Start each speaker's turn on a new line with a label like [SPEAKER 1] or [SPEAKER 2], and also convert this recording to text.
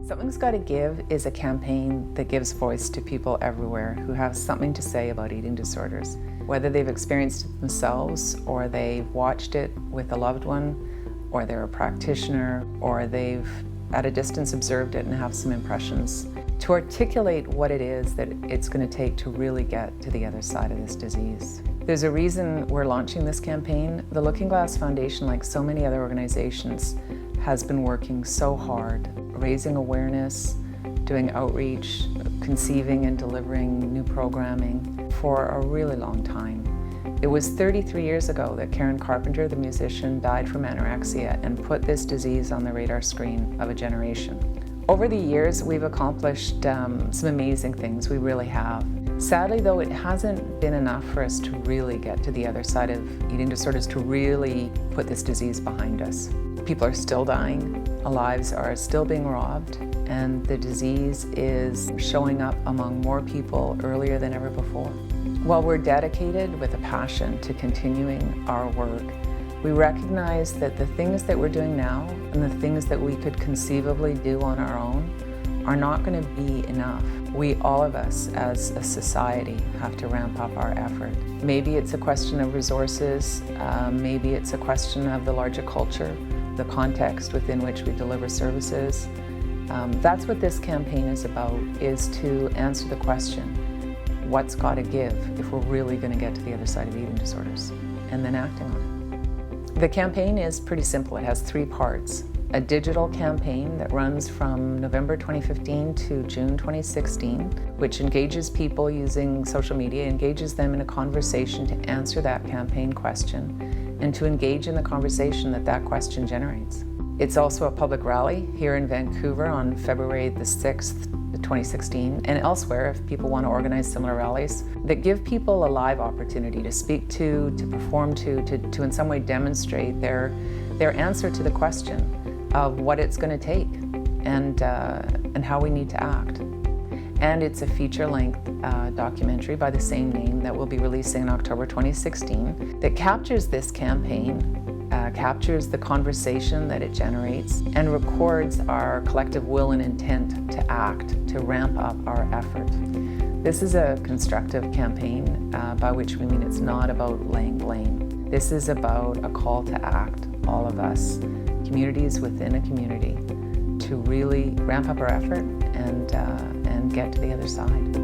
[SPEAKER 1] Something's Gotta Give is a campaign that gives voice to people everywhere who have something to say about eating disorders. Whether they've experienced it themselves, or they've watched it with a loved one, or they're a practitioner, or they've at a distance observed it and have some impressions. To articulate what it is that it's going to take to really get to the other side of this disease. There's a reason we're launching this campaign. The Looking Glass Foundation, like so many other organizations, has been working so hard, raising awareness, doing outreach, conceiving and delivering new programming for a really long time. It was 33 years ago that Karen Carpenter, the musician, died from anorexia and put this disease on the radar screen of a generation. Over the years, we've accomplished some amazing things, we really have. Sadly though, it hasn't been enough for us to really get to the other side of eating disorders, to really put this disease behind us. People are still dying, lives are still being robbed, and the disease is showing up among more people earlier than ever before. While we're dedicated with a passion to continuing our work, we recognize that the things that we're doing now and the things that we could conceivably do on our own are not going to be enough. We, all of us as a society, have to ramp up our effort. Maybe it's a question of resources, maybe it's a question of the larger culture, the context within which we deliver services. That's what this campaign is about, is to answer the question, what's got to give if we're really going to get to the other side of eating disorders, and then acting on it. The campaign is pretty simple. It has 3 parts. A digital campaign that runs from November 2015 to June 2016, which engages people using social media, engages them in a conversation to answer that campaign question and to engage in the conversation that that question generates. It's also a public rally here in Vancouver on February the 6th, 2016, and elsewhere if people want to organize similar rallies that give people a live opportunity to speak to perform to in some way demonstrate their answer to the question of what it's going to take and how we need to act. And it's a feature-length documentary by the same name that we'll be releasing in October 2016 that captures this campaign, captures the conversation that it generates, and records our collective will and intent to act, to ramp up our effort. This is a constructive campaign, by which we mean it's not about laying blame. This is about a call to act, all of us, communities within a community, to really ramp up our effort and get to the other side.